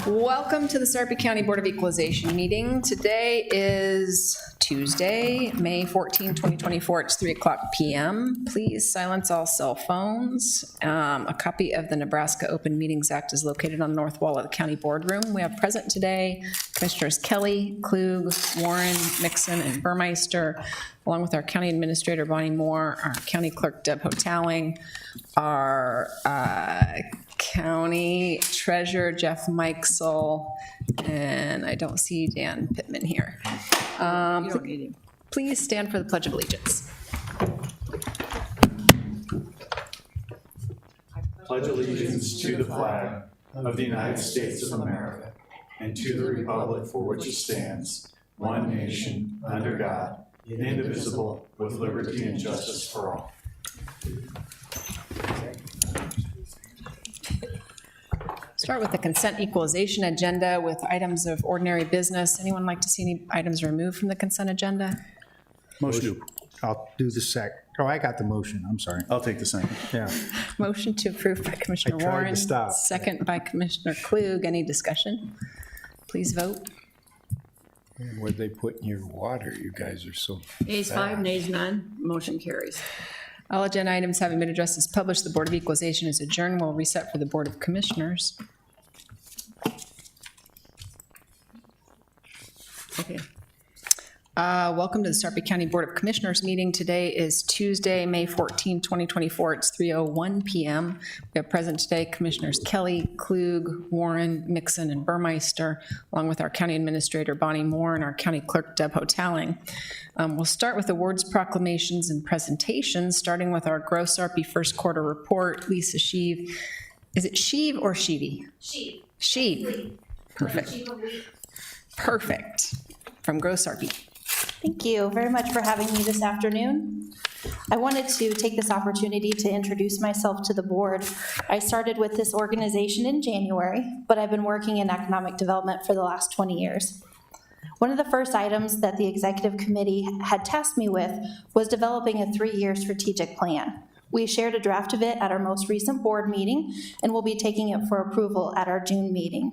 Welcome to the Sarpy County Board of Equalization meeting. Today is Tuesday, May 14, 2024. It's 3:00 p.m. Please silence all cell phones. A copy of the Nebraska Open Meetings Act is located on the north wall of the county boardroom. We have present today Commissioners Kelly, Klug, Warren, Mixon, and Burmeister, along with our County Administrator Bonnie Moore, our County Clerk Deb Hotaling, our County Treasurer Jeff Mikesell, and I don't see Dan Pittman here. You don't need him. Please stand for the Pledge of Allegiance. Pledge allegiance to the flag of the United States of America and to the republic for which it stands, one nation, under God, indivisible, with liberty and justice for all. Start with the consent equalization agenda with items of ordinary business. Anyone like to see any items removed from the consent agenda? Motion. I'll do the sec. Oh, I got the motion. I'm sorry. I'll take the second. Yeah. Motion to approve by Commissioner I tried to Warren. stop. Second by Commissioner Klug. Any discussion? Please vote. Where'd they put in your water? You guys are so. Ayes 5, nays none, motion carries. All agenda items having been addressed as published, the Board of Equalization is adjourned. We'll reset for the Board of Commissioners. Okay. Welcome to the Sarpy County Board of Commissioners meeting. Today is Tuesday, May 14, 2024. It's 3:01 p.m. We have present today Commissioners Kelly, Klug, Warren, Mixon, and Burmeister, along with our County Administrator Bonnie Moore and our County Clerk Deb Hotaling. We'll start with awards, proclamations, and presentations, starting with our Gross Sarpy first quarter report. Lisa Sheave. Is it Sheave or Sheevy? Sheave. Sheave. Perfect. Perfect. From Gross Sarpy. Thank you very much for having me this afternoon. I wanted to take this opportunity to introduce myself to the board. I started with this organization in January, but I've been working in economic development for the last 20 years. One of the first items that the executive committee had tasked me with was developing a 3-year strategic plan. We shared a draft of it at our most recent board meeting, and we'll be taking it for approval at our June meeting.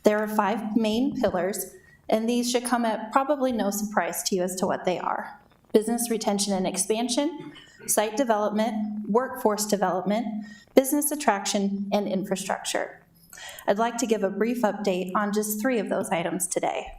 There are 5 main pillars, and these should come at probably no surprise to you as to what they are: business retention and expansion, site development, workforce development, business attraction, and infrastructure. I'd like to give a brief update on just 3 of those items today.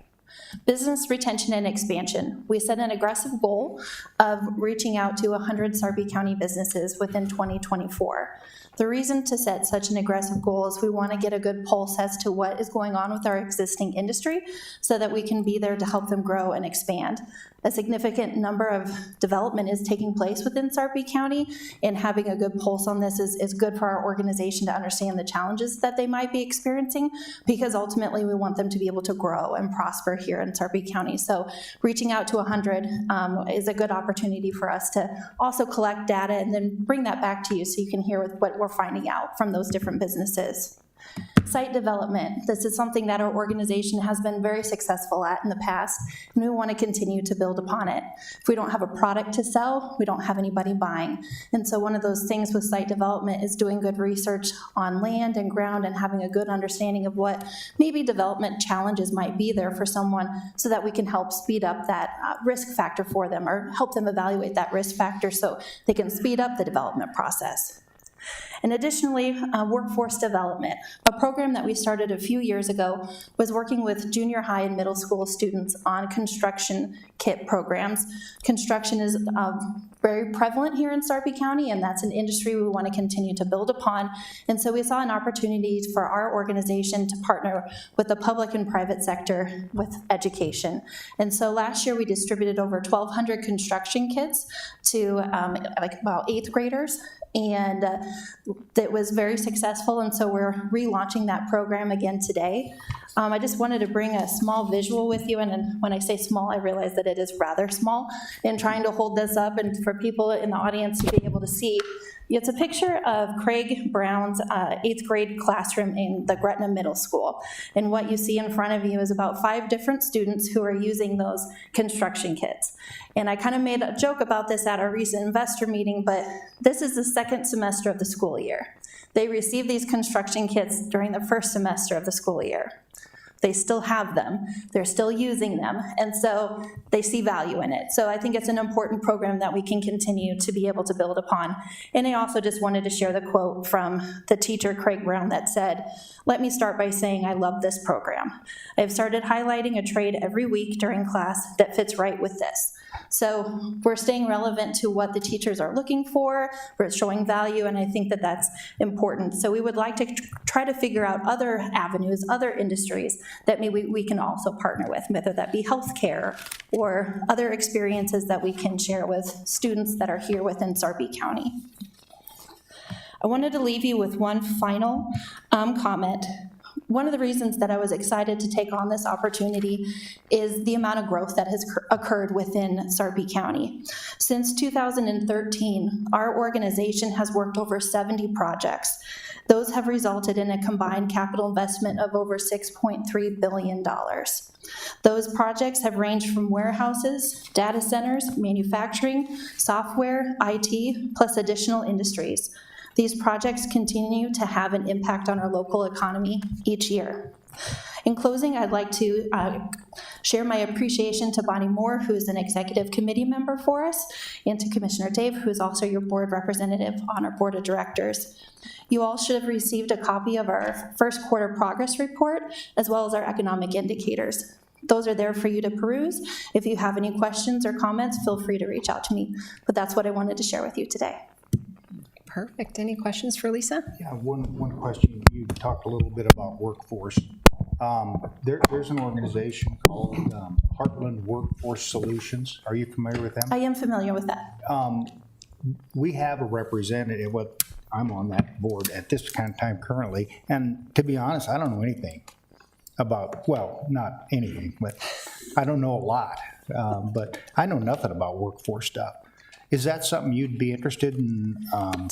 Business retention and expansion. We set an aggressive goal of reaching out to 100 Sarpy County businesses within 2024. The reason to set such an aggressive goal is we want to get a good pulse as to what is going on with our existing industry so that we can be there to help them grow and expand. A significant number of development is taking place within Sarpy County, and having a good pulse on this is good for our organization to understand the challenges that they might be experiencing, because ultimately we want them to be able to grow and prosper here in Sarpy County. So reaching out to 100 is a good opportunity for us to also collect data and then bring that back to you so you can hear what we're finding out from those different businesses. Site development. This is something that our organization has been very successful at in the past, and we want to continue to build upon it. If we don't have a product to sell, we don't have anybody buying. And so one of those things with site development is doing good research on land and ground and having a good understanding of what maybe development challenges might be there for someone, so that we can help speed up that risk factor for them, or help them evaluate that risk factor so they can speed up the development process. And additionally, workforce development. A program that we started a few years ago was working with junior high and middle school students on construction kit programs. Construction is very prevalent here in Sarpy County, and that's an industry we want to continue to build upon. And so we saw an opportunity for our organization to partner with the public and private sector with education. And so last year we distributed over 1,200 construction kits to like about 8th graders. And it was very successful, and so we're relaunching that program again today. I just wanted to bring a small visual with you, and when I say small, I realize that it is rather small, in trying to hold this up and for people in the audience to be able to see. It's a picture of Craig Brown's 8th grade classroom in the Gretna Middle School. And what you see in front of you is about 5 different students who are using those construction kits. And I kind of made a joke about this at our recent investor meeting, but this is the second semester of the school year. They received these construction kits during the first semester of the school year. They still have them, they're still using them, and so they see value in it. So I think it's an important program that we can continue to be able to build upon. And I also just wanted to share the quote from the teacher, Craig Brown, that said, "Let me start by saying I love this program. I've started highlighting a trade every week during class that fits right with this." So we're staying relevant to what the teachers are looking for, we're showing value, and I think that that's important. So we would like to try to figure out other avenues, other industries that maybe we can also partner with, whether that be healthcare or other experiences that we can share with students that are here within Sarpy County. I wanted to leave you with one final comment. One of the reasons that I was excited to take on this opportunity is the amount of growth that has occurred within Sarpy County. Since 2013, our organization has worked over 70 projects. Those have resulted in a combined capital investment of over $6.3 billion. Those projects have ranged from warehouses, data centers, manufacturing, software, IT, plus additional industries. These projects continue to have an impact on our local economy each year. In closing, I'd like to share my appreciation to Bonnie Moore, who's an executive committee member for us, and to Commissioner Dave, who's also your board representative on our board of directors. You all should have received a copy of our first quarter progress report, as well as our economic indicators. Those are there for you to peruse. If you have any questions or comments, feel free to reach out to me. But that's what I wanted to share with you today. Perfect. Any questions for Lisa? Yeah, one question. You talked a little bit about workforce. There's an organization called Heartland Workforce Solutions. Are you familiar with them? I am familiar with that. We have a representative, I'm on that board at this kind of time currently, and to be honest, I don't know anything about, well, not anything, but I don't know a lot, but I know nothing about workforce stuff. Is that something you'd be interested in?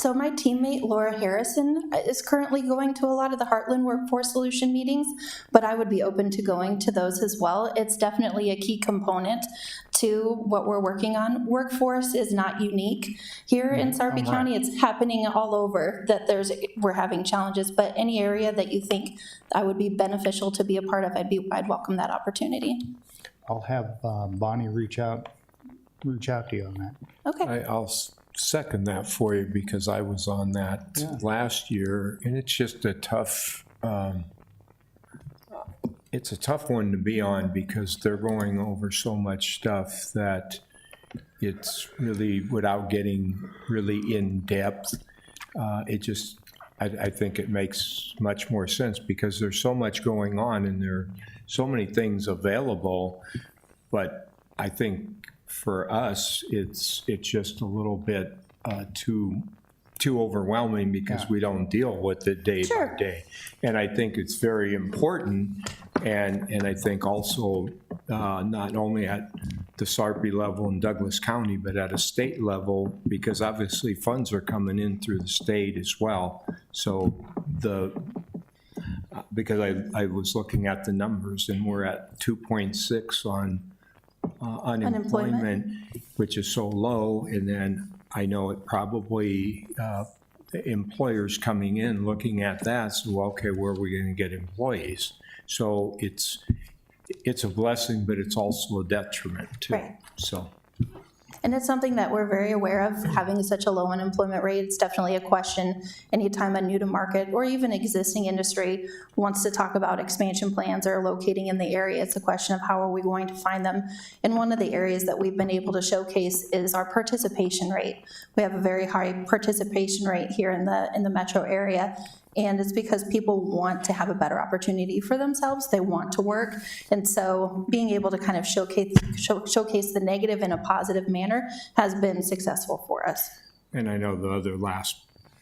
So my teammate Laura Harrison is currently going to a lot of the Heartland Workforce Solution meetings, but I would be open to going to those as well. It's definitely a key component to what we're working on. Workforce is not unique here in Sarpy County. It's happening all over that we're having challenges, but any area that you think I would be beneficial to be a part of, I'd welcome that opportunity. I'll have Bonnie reach out to you on that. Okay. I'll second that for you because I was on that last year, and it's just a tough, it's a tough one to be on because they're going over so much stuff that it's really, without getting really in depth, I think it makes much more sense because there's so much going on and there are so many things available, but I think for us, it's just a little bit too overwhelming because we don't deal with it day by day. And I think it's very important, and I think also not only at the Sarpy level in Douglas County, but at a state level, because obviously funds are coming in through the state as well. So because I was looking at the numbers, and we're at 2.6 on unemployment, which is so low, and then I know it probably employers coming in looking at that, so okay, where are we going to get employees? So it's a blessing, but it's also a detriment too. Right. So. And it's something that we're very aware of, having such a low unemployment rate. It's definitely a question anytime a new to market or even existing industry wants to talk about expansion plans or locating in the area. It's a question of how are we going to find them. And one of the areas that we've been able to showcase is our participation rate. We have a very high participation rate here in the metro area. And it's because people want to have a better opportunity for themselves. They want to work. And so being able to kind of showcase the negative in a positive manner has been successful for us. And I know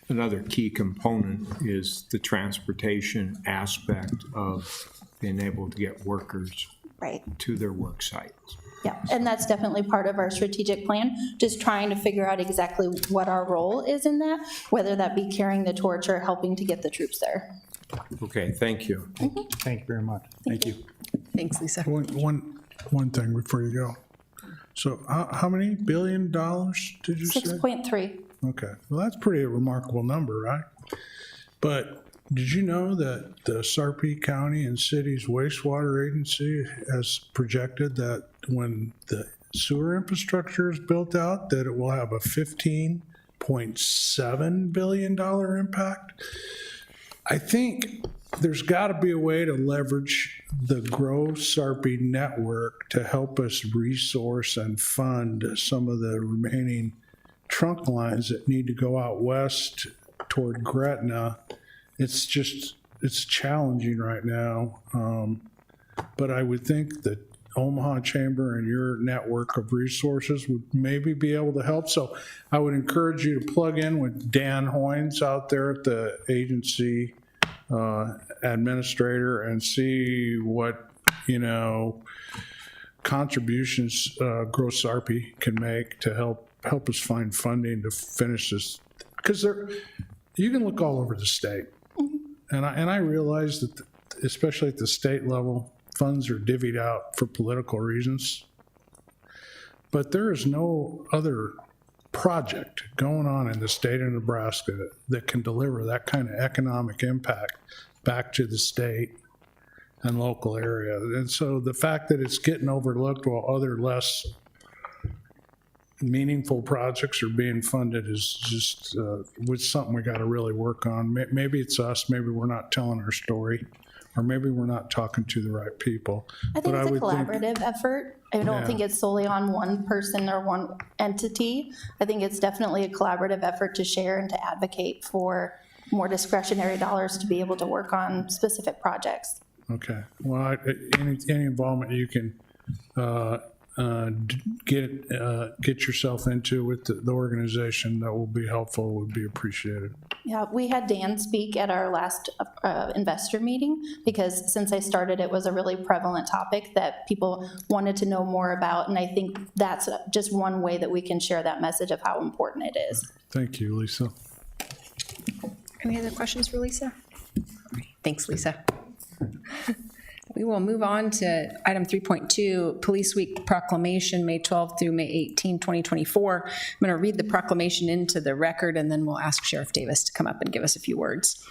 another key component is the transportation aspect of being able to get workers Right. to their work sites. Yeah, and that's definitely part of our strategic plan, just trying to figure out exactly what our role is in that, whether that be carrying the torch or helping to get the troops there. Okay, thank you. Thank you very much. Thank you. Thanks, Lisa. One thing before you go. So how many $billion did you say? 6.3. Okay, well, that's pretty a remarkable number, right? But did you know that the Sarpy County and City's wastewater agency has projected that when the sewer infrastructure is built out, that it will have a $15.7 billion impact? I think there's got to be a way to leverage the Grow Sarpy network to help us resource and fund some of the remaining trunk lines that need to go out west toward Gretna. It's challenging right now. But I would think that Omaha Chamber and your network of resources would maybe be able to help. So I would encourage you to plug in with Dan Hoynes out there at the agency administrator and see what, contributions Grow Sarpy can make to help us find funding to finish this. Because you can look all over the state. And I realize that, especially at the state level, funds are divvied out for political reasons. But there is no other project going on in the state of Nebraska that can deliver that kind of economic impact back to the state and local area. And so the fact that it's getting overlooked while other less meaningful projects are being funded is just something we got to really work on. Maybe it's us, maybe we're not telling our story, or maybe we're not talking to the right people. I think it's a collaborative effort. I don't think it's solely on one person or one entity. I think it's definitely a collaborative effort to share and to advocate for more discretionary dollars to be able to work on specific projects. Okay, well, any involvement you can get yourself into with the organization that will be helpful would be appreciated. Yeah, we had Dan speak at our last investor meeting because since I started, it was a really prevalent topic that people wanted to know more about. And I think that's just one way that we can share that message of how important it is. Thank you, Lisa. Any other questions for Lisa? Thanks, Lisa. We will move on to item 3.2, Police Week Proclamation, May 12th through May 18, 2024. I'm going to read the proclamation into the record, and then we'll ask Sheriff Davis to come up and give us a few words.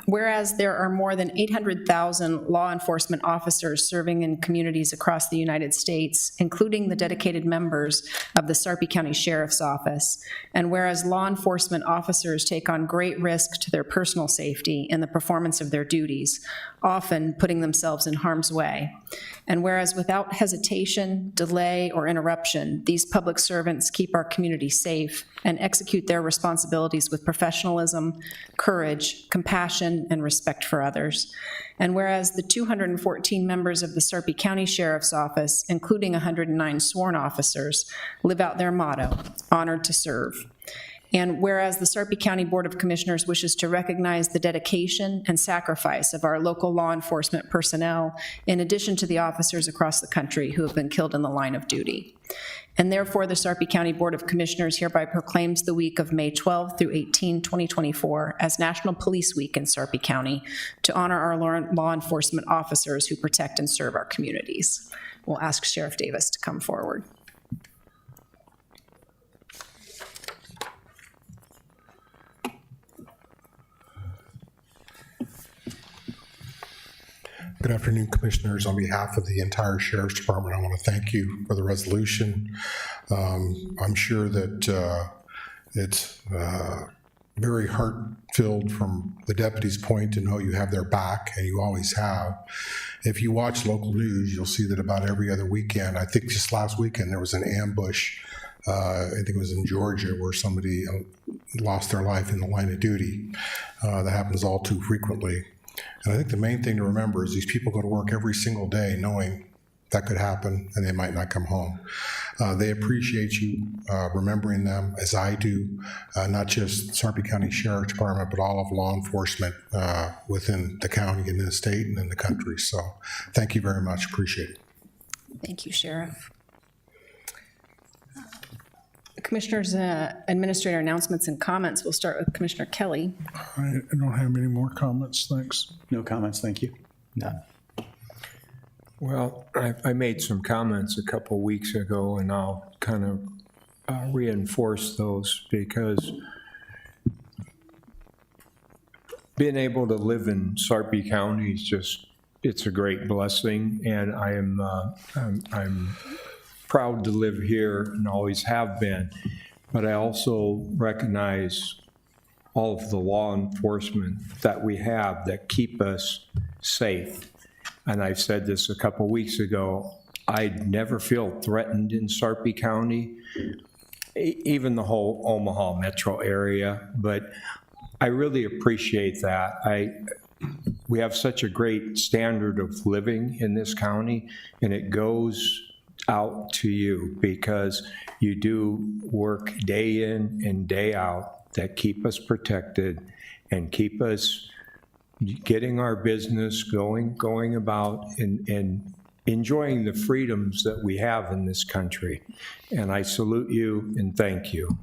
Whereas there are more than 800,000 law enforcement officers serving in communities across the United States, including the dedicated members of the Sarpy County Sheriff's Office, and whereas law enforcement officers take on great risk to their personal safety in the performance of their duties, often putting themselves in harm's way, and whereas without hesitation, delay, or interruption, these public servants keep our community safe and execute their responsibilities with professionalism, courage, compassion, and respect for others. And whereas the 214 members of the Sarpy County Sheriff's Office, including 109 sworn officers, live out their motto, honored to serve. And whereas the Sarpy County Board of Commissioners wishes to recognize the dedication and sacrifice of our local law enforcement personnel, in addition to the officers across the country who have been killed in the line of duty. And therefore, the Sarpy County Board of Commissioners hereby proclaims the week of May 12 through 18, 2024 as National Police Week in Sarpy County to honor our law enforcement officers who protect and serve our communities. We'll ask Sheriff Davis to come forward. Good afternoon, Commissioners. On behalf of the entire Sheriff's Department, I want to thank you for the resolution. I'm sure that it's very heart-filled from the deputy's point to know you have their back, and you always have. If you watch local news, you'll see that about every other weekend, I think just last weekend, there was an ambush. I think it was in Georgia where somebody lost their life in the line of duty. That happens all too frequently. And I think the main thing to remember is these people go to work every single day knowing that could happen and they might not come home. They appreciate you remembering them, as I do, not just Sarpy County Sheriff's Department, but all of law enforcement within the county and the state and in the country. So thank you very much. Appreciate it. Thank you, Sheriff. Commissioners, Administrator announcements and comments. We'll start with Commissioner Kelly. I don't have any more comments, thanks. No comments, thank you. None. Well, I made some comments a couple weeks ago, and I'll kind of reinforce those, because being able to live in Sarpy County is just, it's a great blessing, and I'm proud to live here and always have been. But I also recognize all of the law enforcement that we have that keep us safe. And I've said this a couple weeks ago, I never feel threatened in Sarpy County, even the whole Omaha metro area, but I really appreciate that. We have such a great standard of living in this county, and it goes out to you because you do work day in and day out that keep us protected and keep us getting our business going about and enjoying the freedoms that we have in this country. And I salute you and thank you.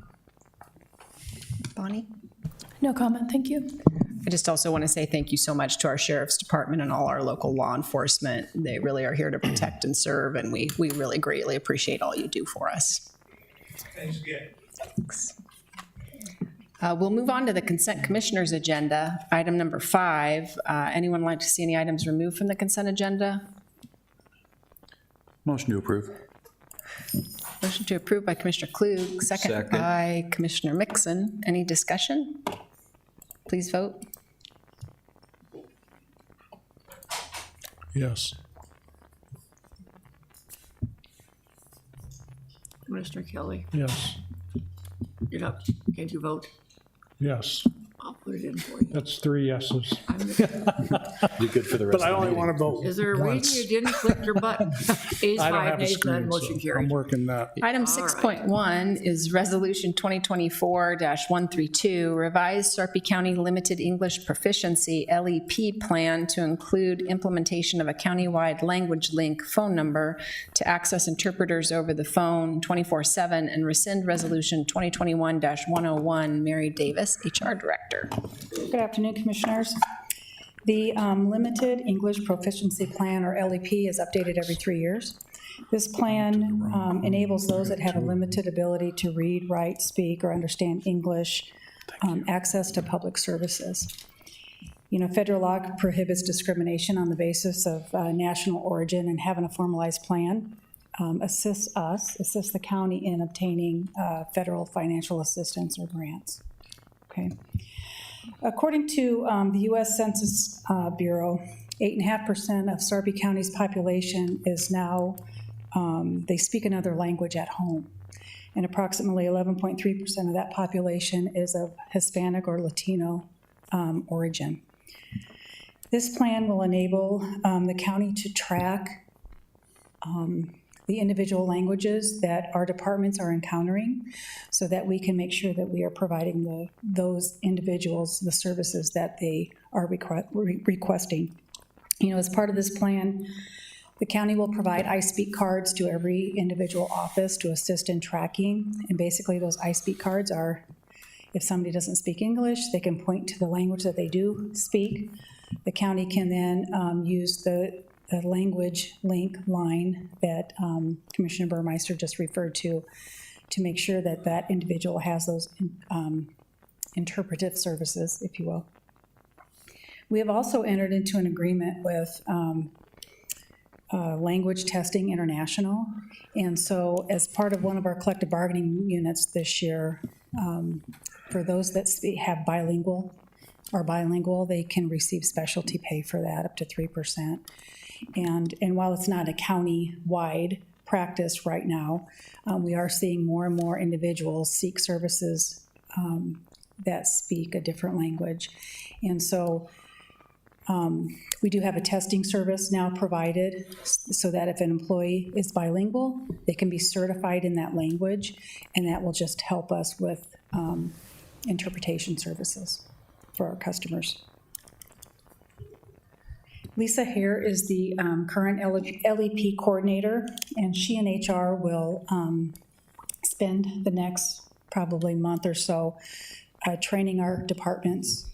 Bonnie? No comment, thank you. I just also want to say thank you so much to our Sheriff's Department and all our local law enforcement. They really are here to protect and serve, and we really greatly appreciate all you do for us. Thanks again. Thanks. We'll move on to the consent commissioner's agenda. Item number 5. Anyone like to see any items removed from the consent agenda? Motion to approve. Motion to approve by Commissioner Klug, second by Commissioner Mixon. Any discussion? Please vote. Yes. Commissioner Kelly, Yes. you're up. Can't you vote? Yes. I'll put it in for you. That's 3 yeses. Be good for the rest But I of the only meeting. want to vote Is there a reason once. you didn't click your button? Ayes I don't 5, have a nays none, screen, motion so I'm carried. working that. Item 6.1 is Resolution 2024-132, Revised Sarpy County Limited English Proficiency LEP Plan to include implementation of a countywide language link phone number to access interpreters over the phone 24/7 and rescind Resolution 2021-101. Mary Davis, HR Director. Good afternoon, Commissioners. The Limited English Proficiency Plan, or LEP, is updated every 3 years. This plan enables those that have a limited ability to read, write, speak, or understand English access to public services. You know, federal law prohibits discrimination on the basis of national origin, and having a formalized plan assists the county in obtaining federal financial assistance or grants. Okay. According to the U.S. Census Bureau, 8.5% of Sarpy County's population is now, they speak another language at home. And approximately 11.3% of that population is of Hispanic or Latino origin. This plan will enable the county to track the individual languages that our departments are encountering so that we can make sure that we are providing those individuals the services that they are requesting. You know, as part of this plan, the county will provide I Speak cards to every individual office to assist in tracking. And basically those I Speak cards are, if somebody doesn't speak English, they can point to the language that they do speak. The county can then use the language link line that Commissioner Burmeister just referred to make sure that that individual has those interpretive services, if you will. We have also entered into an agreement with Language Testing International, and so as part of one of our collective bargaining units this year, for those that have bilingual, they can receive specialty pay for that, up to 3%. And while it's not a county-wide practice right now, we are seeing more and more individuals seek services that speak a different language. And so we do have a testing service now provided so that if an employee is bilingual, they can be certified in that language, and that will just help us with interpretation services for our customers. Lisa Hare is the current LEP coordinator, and she and HR will spend the next probably month or so training our departments,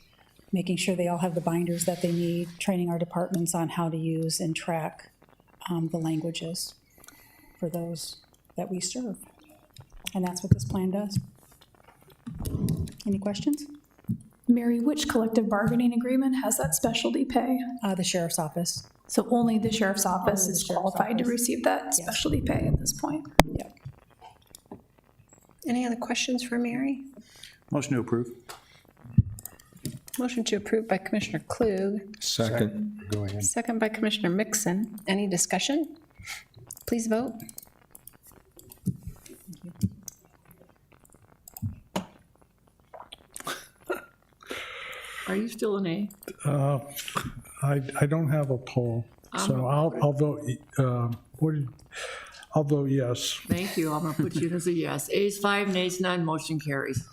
making sure they all have the binders that they need, training our departments on how to use and track the languages for those that we serve. And that's what this plan does. Any questions? Mary, which collective bargaining agreement has that specialty pay? The sheriff's office. So only the sheriff's office Only the is sheriff's qualified to office. receive that specialty pay at this point? Yep. Any other questions for Mary? Motion to approve. Motion to approve by Commissioner Klug, Second. Go ahead. second by Commissioner Mixon. Any discussion? Please vote. Are you still an A? I don't have a poll, so I'll vote, I'll vote yes. Thank you. I'm going to put you as a yes. Ayes 5, nays none, motion carries.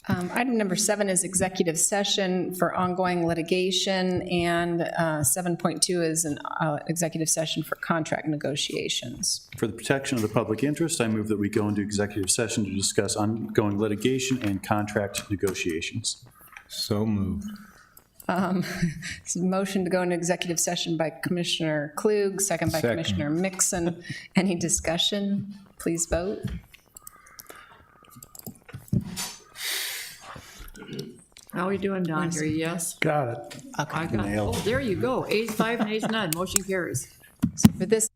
Item number 7 is executive session for ongoing litigation, and 7.2 is an executive session for contract negotiations. For the protection of the public interest, I move that we go into executive session to discuss ongoing litigation and contract negotiations. So moved. It's a motion to go into executive session by Commissioner Klug, second by Second. Commissioner Mixon. Any discussion? Please vote. How are we doing, Don? Here, yes? Got it. I got, oh, there you go. Ayes 5, nays none, motion carries. For this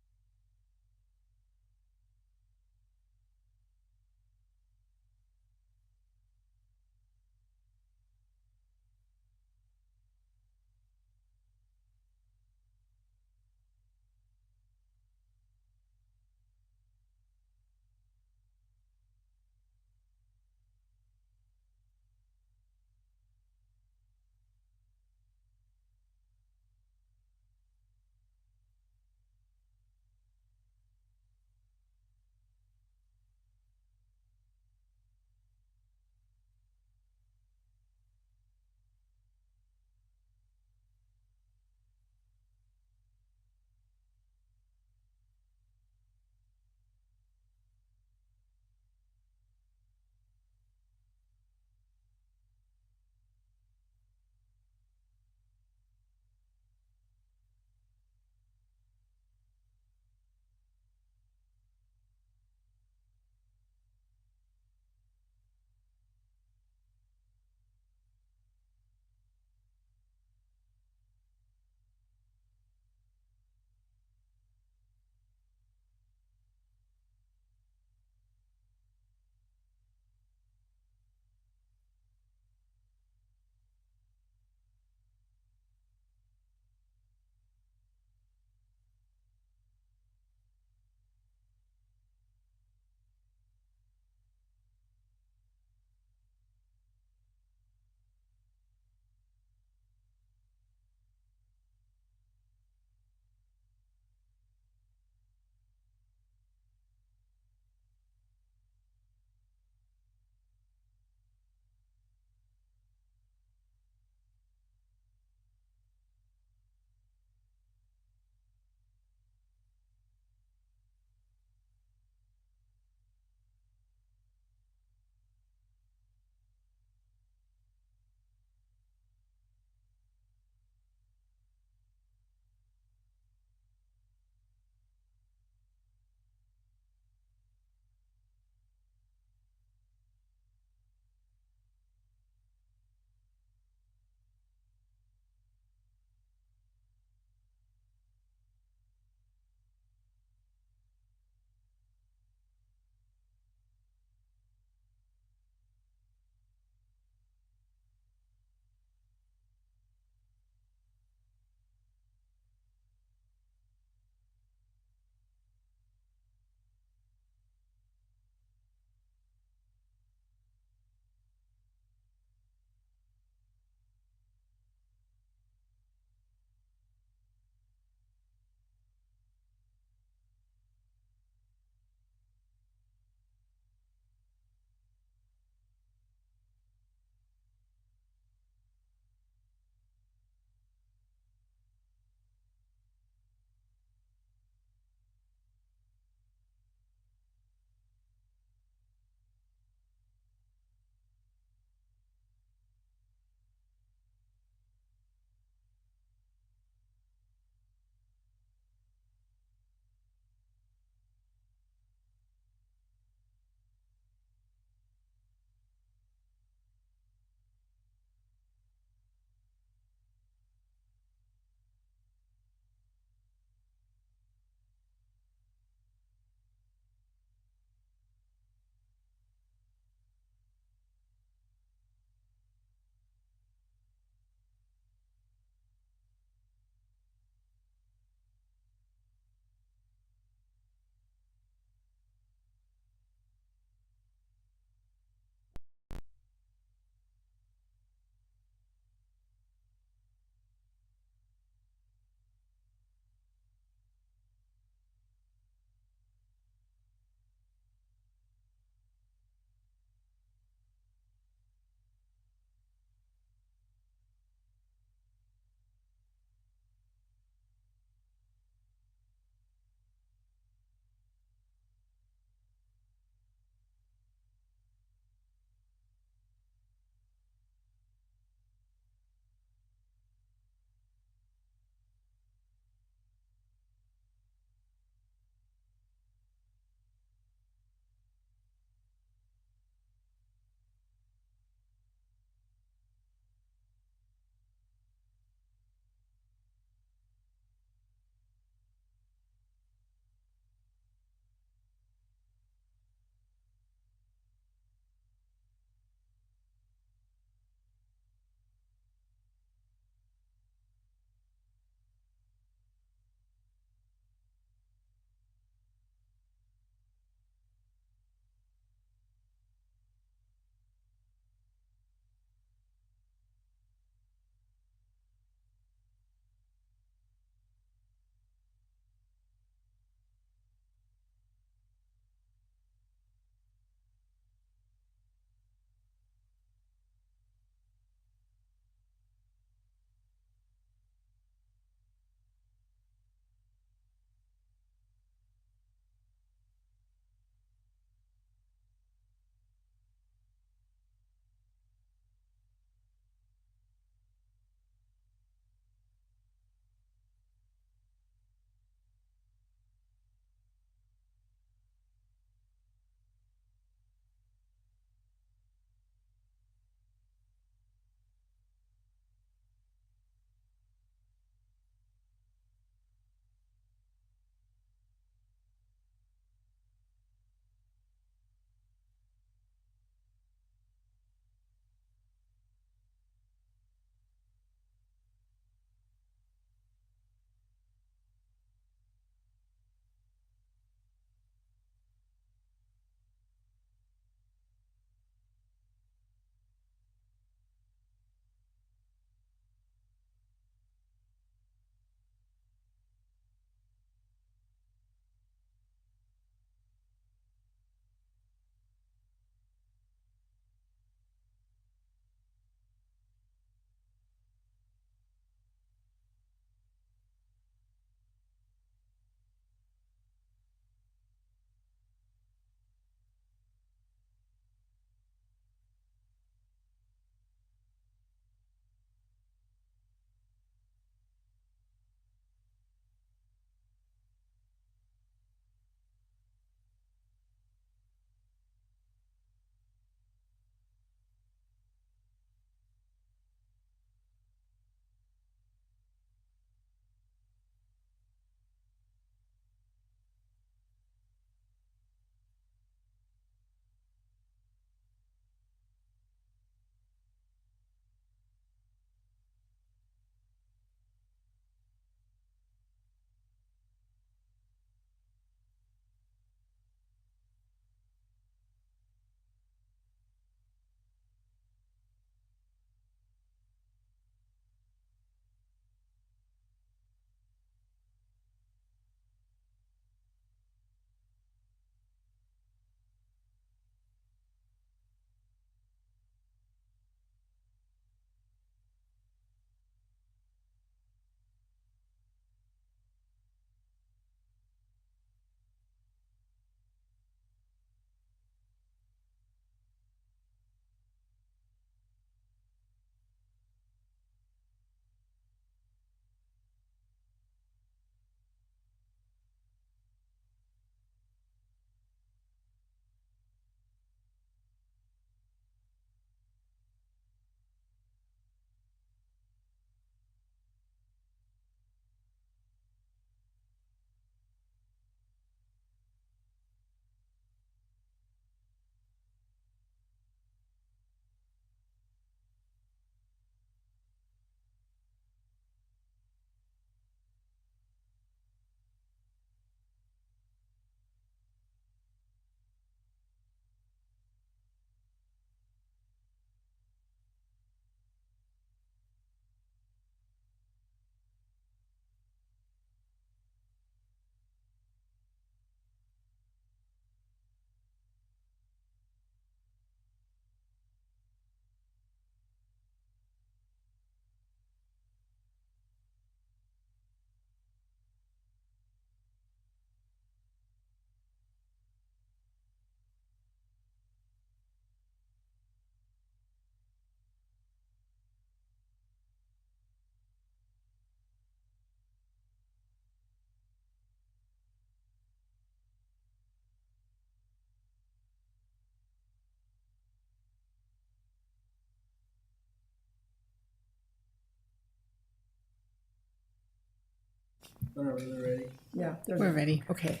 Yeah. We're ready. Okay.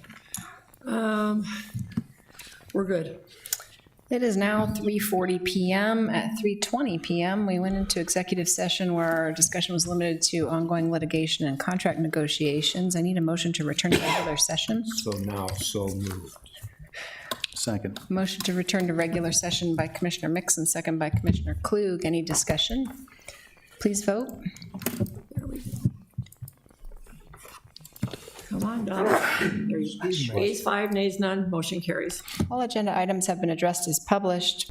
We're good. It is now 3:40 PM. At 3:20 PM, we went into executive session where our discussion was limited to ongoing litigation and contract negotiations. I need a motion to return to regular session. So now, so moved. Second. Motion to return to regular session by Commissioner Mixon, second by Commissioner Klug. Any discussion? Please vote. Come on, Doc. Ayes 5, nays none, motion carries. All agenda items have been addressed as published.